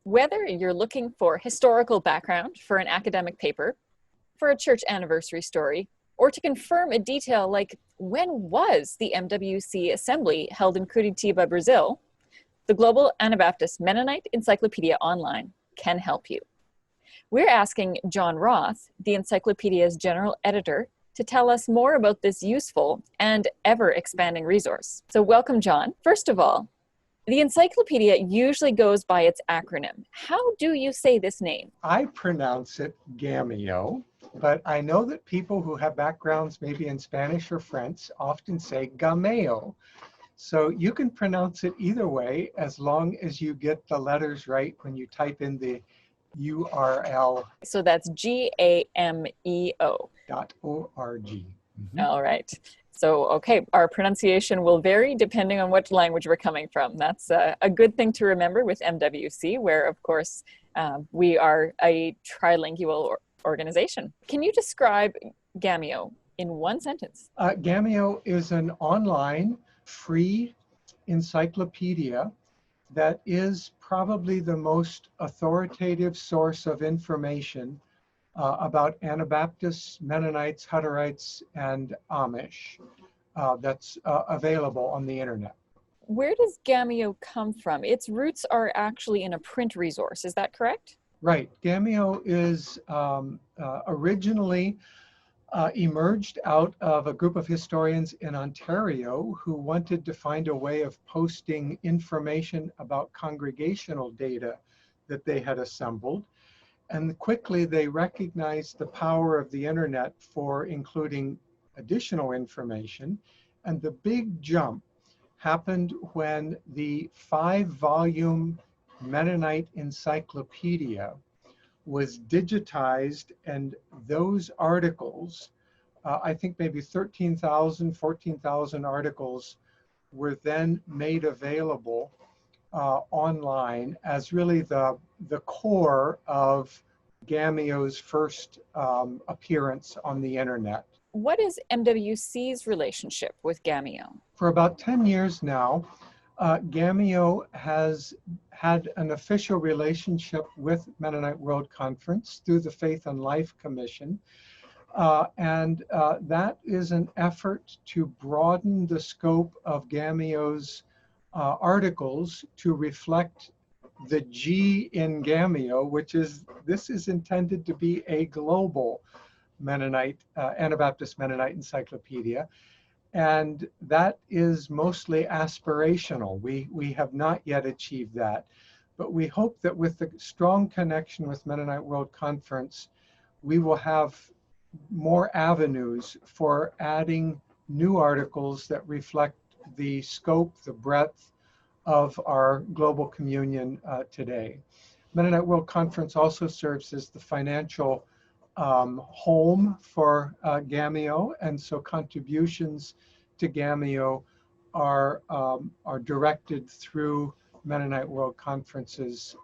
Whether you're looking for historical background for an academic paper, for a church anniversary story, or to confirm a detail like when was the MWC Assembly held in Curitiba, Brazil, the Global Anabaptist Mennonite Encyclopedia Online can help you. We're asking John Roth, the Encyclopedia's general editor, to tell us more about this useful and ever-expanding resource. So welcome, John. First of all, the Encyclopedia usually goes by its acronym. How do you say this name? I pronounce it Gameo, but I know that people who have backgrounds maybe in Spanish or French often say Gameo. So you can pronounce it either way as long as you get the letters right when you type in the URL. So that's Gameo. .org. Mm-hmm. All right. So, okay, our pronunciation will vary depending on what language we're coming from. That's a good thing to remember with MWC, where, of course, we are a trilingual organization. Can you describe Gameo in one sentence? Gameo is an online free encyclopedia that is probably the most authoritative source of information about Anabaptists, Mennonites, Hutterites, and Amish that's available on the internet. Where does Gameo come from? Its roots are actually in a print resource, is that correct? Right. Gameo is originally emerged out of a group of historians in Ontario who wanted to find a way of posting information about congregational data that they had assembled. And quickly they recognized the power of the internet for including additional information. And the big jump happened when the 5-volume Mennonite Encyclopedia was digitized, and those articles, I think maybe 13,000, 14,000 articles were then made available online as really the core of Gameo's first appearance on the internet. What is MWC's relationship with Gameo? For about 10 years now, Gameo has had an official relationship with Mennonite World Conference through the Faith and Life Commission. And that is an effort to broaden the scope of Gameo's articles to reflect the G in Gameo, which is, this is intended to be a global Mennonite, Anabaptist Mennonite Encyclopedia. And that is mostly aspirational. We have not yet achieved that. But we hope that with the strong connection with Mennonite World Conference, we will have more avenues for adding new articles that reflect the scope, the breadth of our global communion today. Mennonite World Conference also serves as the financial home for Gameo, and so contributions to Gameo are directed through Mennonite World Conference's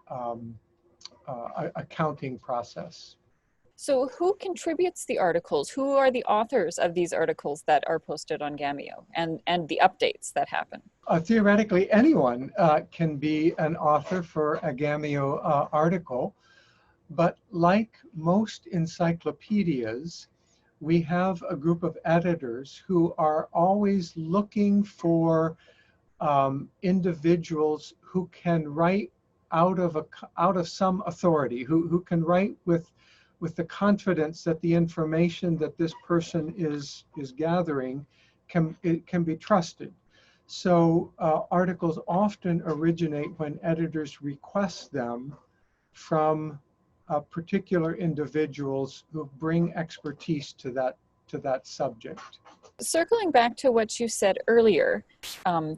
accounting process. So who contributes the articles? Who are the authors of these articles that are posted on Gameo and the updates that happen? Theoretically, anyone can be an author for a Gameo article, but like most encyclopedias, we have a group of editors who are always looking for individuals who can write out of some authority, who can write with the confidence that the information that this person is gathering can be trusted. So articles often originate when editors request them from particular individuals who bring expertise to that subject. Circling back to what you said earlier,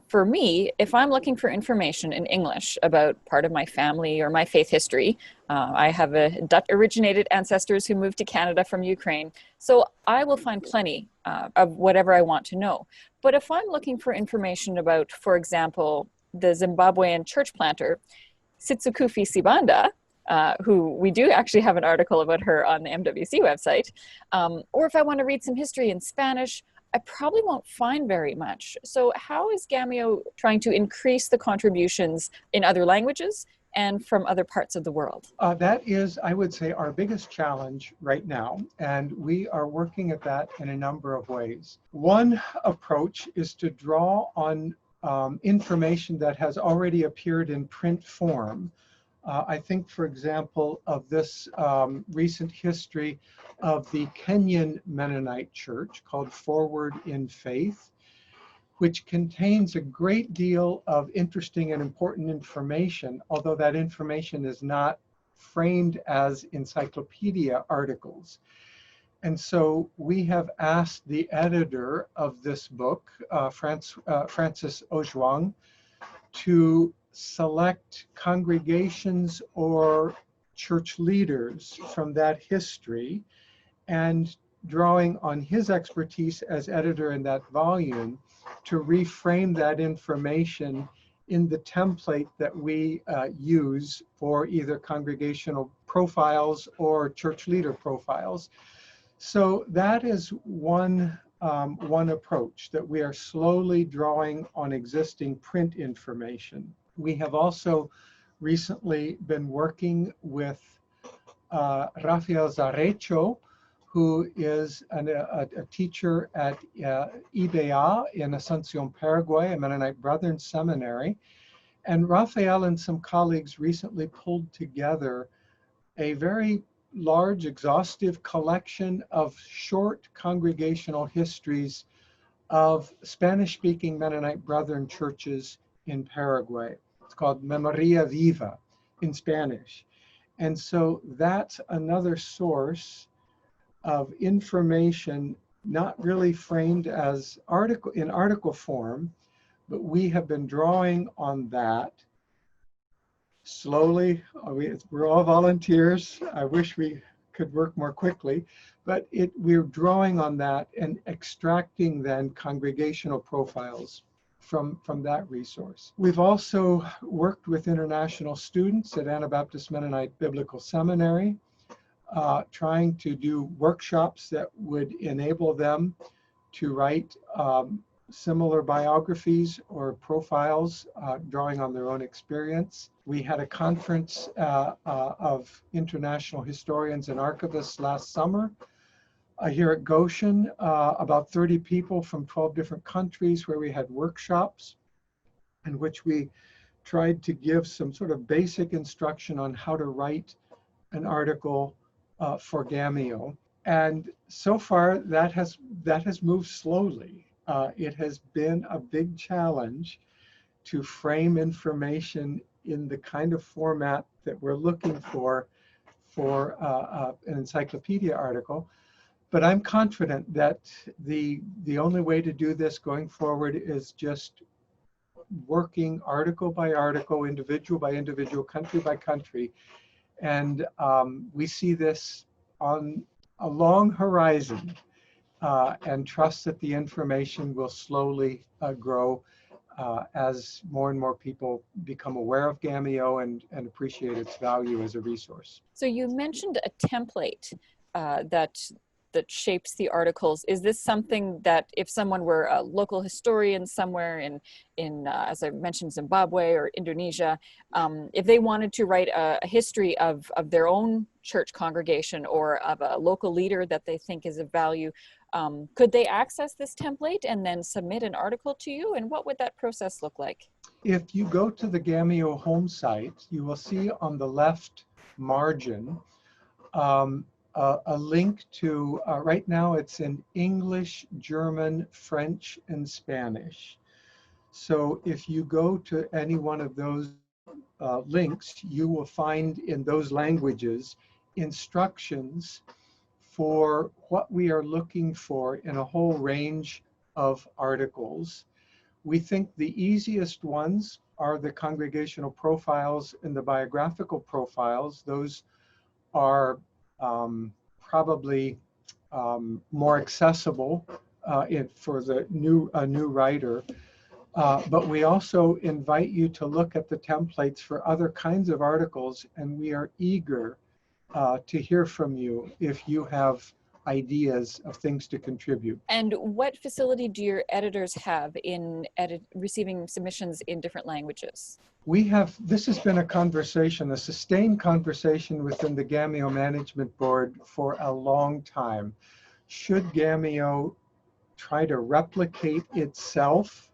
for me, if I'm looking for information in English about part of my family or my faith history, I have a Dutch-originated ancestors who moved to Canada from Ukraine, so I will find plenty of whatever I want to know. But if I'm looking for information about, for example, the Zimbabwean church planter, Sitsukufi Sibanda, who we do actually have an article about her on the MWC website, or if I want to read some history in Spanish, I probably won't find very much. So how is Gameo trying to increase the contributions in other languages and from other parts of the world? That is, I would say, our biggest challenge right now, and we are working at that in a number of ways. One approach is to draw on information that has already appeared in print form. I think, for example, of this recent history of the Kenyan Mennonite Church called Forward in Faith, which contains a great deal of interesting and important information, although that information is not framed as encyclopedia articles. And so we have asked the editor of this book, Francis Ojwang, to select congregations or church leaders from that history, and drawing on his expertise as editor in that volume, to reframe that information in the template that we use for either congregational profiles or church leader profiles. So that is one approach, that we are slowly drawing on existing print information. We have also recently been working with Rafael Zarecho, who is a teacher at IBA in Asunción, Paraguay, a Mennonite Brethren seminary. And Rafael and some colleagues recently pulled together a very large, exhaustive collection of short congregational histories of Spanish-speaking Mennonite Brethren churches in Paraguay. It's called Memoria Viva in Spanish. And so that's another source of information, not really framed as article form, but we have been drawing on that slowly. We're all volunteers. I wish we could work more quickly, but we're drawing on that and extracting then congregational profiles from that resource. We've also worked with international students at Anabaptiste Mennonite Biblical Seminary, trying to do workshops that would enable them to write similar biographies or profiles, drawing on their own experience. We had a conference of international historians and archivists last summer here at Goshen, about 30 people from 12 different countries, where we had workshops in which we tried to give some sort of basic instruction on how to write an article for Gameo. And so far that has moved slowly. It has been a big challenge to frame information in the kind of format that we're looking for an encyclopedia article. But I'm confident that the only way to do this going forward is just working article by article, individual by individual, country by country. And we see this on a long horizon, and trust that the information will slowly grow as more and more people become aware of Gameo and appreciate its value as a resource. So you mentioned a template that shapes the articles. Is this something that if someone were a local historian somewhere in as I mentioned, Zimbabwe or Indonesia, if they wanted to write a history of their own church congregation or of a local leader that they think is of value, could they access this template and then submit an article to you? And what would that process look like? If you go to the Gameo home site, you will see on the left margin a link to, right now it's in English, German, French, and Spanish. So if you go to any one of those links, you will find in those languages instructions for what we are looking for in a whole range of articles. We think the easiest ones are the congregational profiles and the biographical profiles. Those are probably more accessible for the new writer. But we also invite you to look at the templates for other kinds of articles, and we are eager to hear from you if you have ideas of things to contribute. And what facility do your editors have in receiving submissions in different languages? This has been a conversation, a sustained conversation within the Gameo Management Board for a long time. Should Gameo try to replicate itself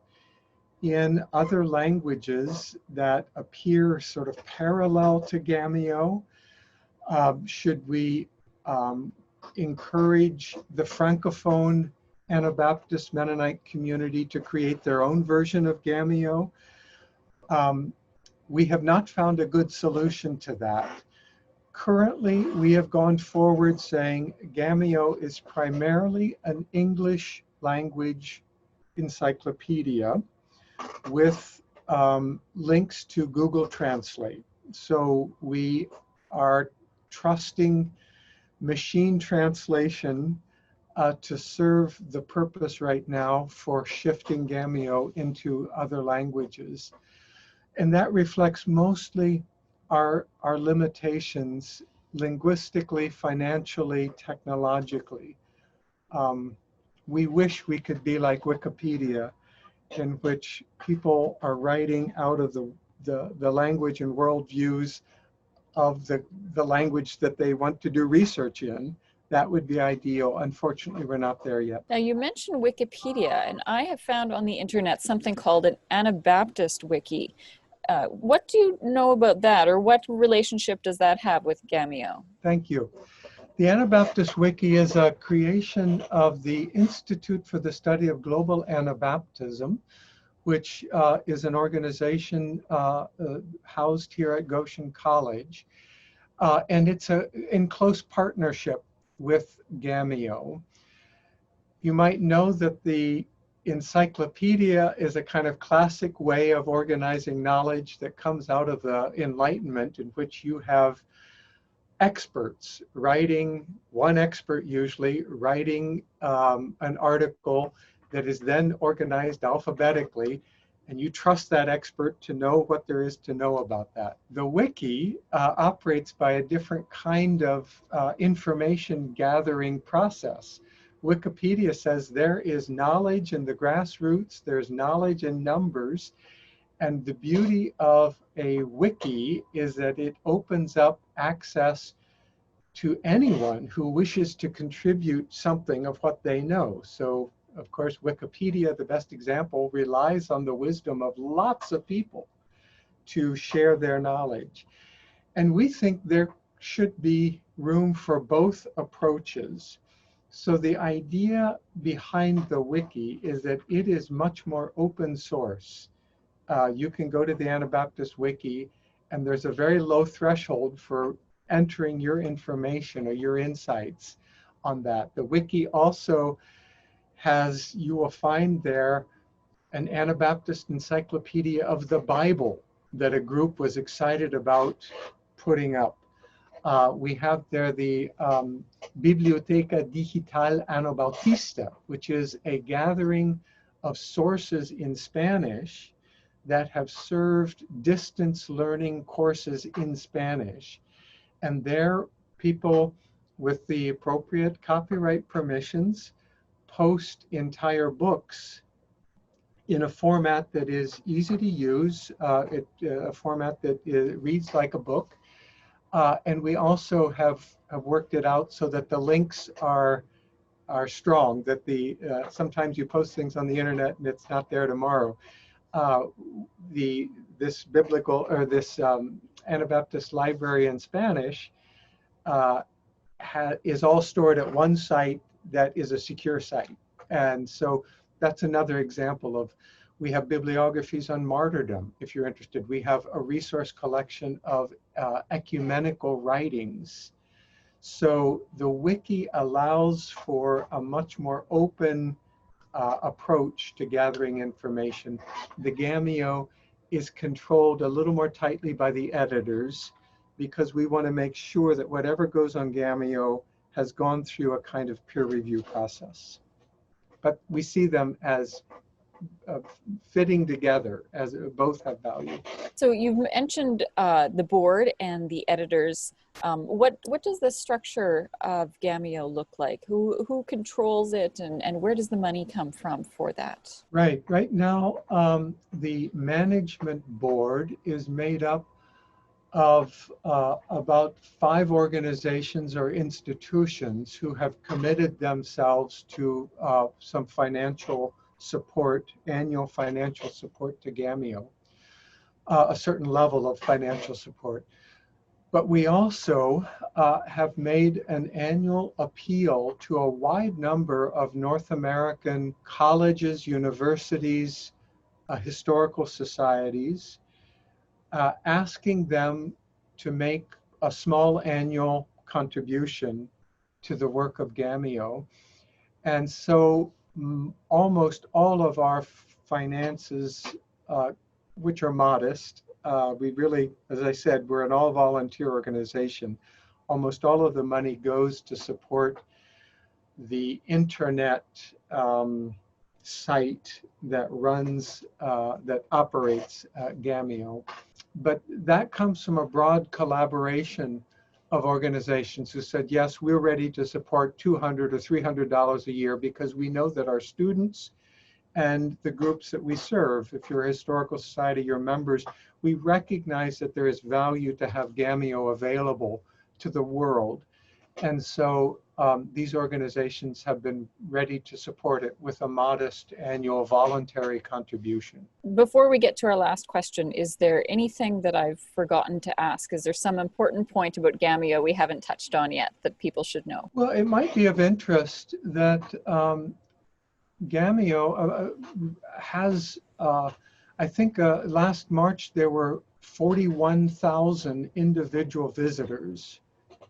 in other languages that appear sort of parallel to Gameo? Should we encourage the Francophone Anabaptist Mennonite community to create their own version of Gameo? We have not found a good solution to that. Currently, we have gone forward saying Gameo is primarily an English language encyclopedia with links to Google Translate. So we are trusting machine translation to serve the purpose right now for shifting Gameo into other languages. And that reflects mostly our limitations linguistically, financially, technologically. We wish we could be like Wikipedia, in which people are writing out of the language and worldviews of the language that they want to do research in. That would be ideal. Unfortunately, we're not there yet. Now, you mentioned Wikipedia, and I have found on the internet something called an Anabaptist Wiki. What do you know about that, or what relationship does that have with Gameo? Thank you. The Anabaptist Wiki is a creation of the Institute for the Study of Global Anabaptism, which is an organization housed here at Goshen College. And it's in close partnership with Gameo. You might know that the Encyclopedia is a kind of classic way of organizing knowledge that comes out of the Enlightenment, in which you have experts writing, one expert usually, writing an article that is then organized alphabetically, and you trust that expert to know what there is to know about that. The wiki operates by a different kind of information gathering process. Wikipedia says there is knowledge in the grassroots, there's knowledge in numbers, and the beauty of a wiki is that it opens up access to anyone who wishes to contribute something of what they know. So, of course, Wikipedia, the best example, relies on the wisdom of lots of people to share their knowledge. And we think there should be room for both approaches. So the idea behind the wiki is that it is much more open source. You can go to the Anabaptist Wiki, and there's a very low threshold for entering your information or your insights on that. The wiki also has, you will find there, an Anabaptist encyclopedia of the Bible that a group was excited about putting up. We have there the Biblioteca Digital Anabautista, which is a gathering of sources in Spanish that have served distance learning courses in Spanish. And there, people with the appropriate copyright permissions post entire books in a format that is easy to use, a format that reads like a book. And we also have worked it out so that the links are strong, that sometimes you post things on the internet and it's not there tomorrow. This biblical, or this Anabaptist library in Spanish is all stored at one site that is a secure site. And so that's another example of, we have bibliographies on martyrdom, if you're interested. We have a resource collection of ecumenical writings. So the wiki allows for a much more open approach to gathering information. The Gameo is controlled a little more tightly by the editors, because we want to make sure that whatever goes on Gameo has gone through a kind of peer review process. But we see them as fitting together, as both have value. So you've mentioned the board and the editors. What does the structure of Gameo look like? Who controls it, and where does the money come from for that? Right. Right now, the management board is made up of about 5 organizations or institutions who have committed themselves to some financial support, annual financial support to Gameo, a certain level of financial support. But we also have made an annual appeal to a wide number of North American colleges, universities, historical societies, asking them to make a small annual contribution to the work of Gameo. And so almost all of our finances, which are modest, we really, as I said, we're an all-volunteer organization. Almost all of the money goes to support the internet site that runs, that operates Gameo. But that comes from a broad collaboration of organizations who said, yes, we're ready to support $200 or $300 a year because we know that our students and the groups that we serve, if you're a historical society, your members, we recognize that there is value to have Gameo available to the world. And so these organizations have been ready to support it with a modest annual voluntary contribution. Before we get to our last question, is there anything that I've forgotten to ask? Is there some important point about Gameo we haven't touched on yet that people should know? Well, it might be of interest that Gameo has, I think last March there were 41,000 individual visitors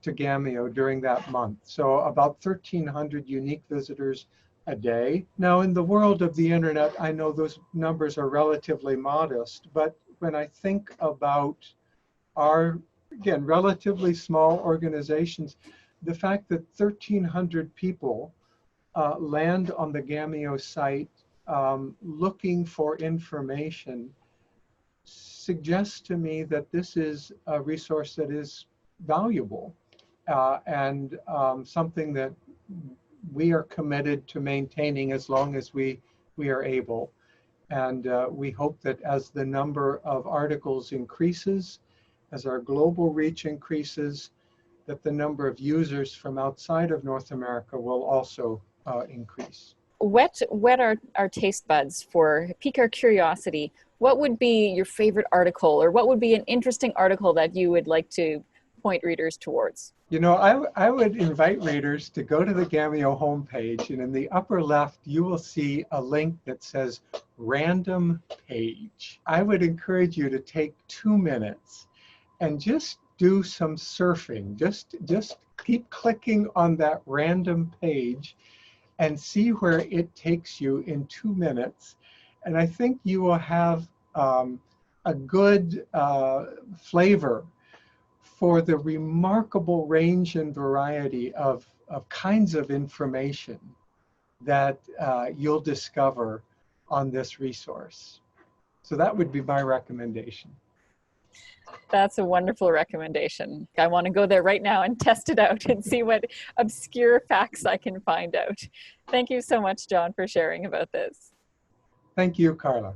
to Gameo during that month. So about 1,300 unique visitors a day. Now in the world of the internet, I know those numbers are relatively modest, but when I think about our, again, relatively small organizations, the fact that 1,300 people land on the Gameo site looking for information suggests to me that this is a resource that is valuable and something that we are committed to maintaining as long as we are able. And we hope that as the number of articles increases, as our global reach increases, that the number of users from outside of North America will also increase. Whet our taste buds pique our curiosity. What would be your favorite article, or what would be an interesting article that you would like to point readers towards? You know, I would invite readers to go to the Gameo homepage, and in the upper left, you will see a link that says random page. I would encourage you to take 2 minutes and just do some surfing. Just keep clicking on that random page and see where it takes you in 2 minutes. And I think you will have a good flavor for the remarkable range and variety of kinds of information that you'll discover on this resource. So that would be my recommendation. That's a wonderful recommendation. I want to go there right now and test it out and see what obscure facts I can find out. Thank you so much, John, for sharing about this. Thank you, Carla.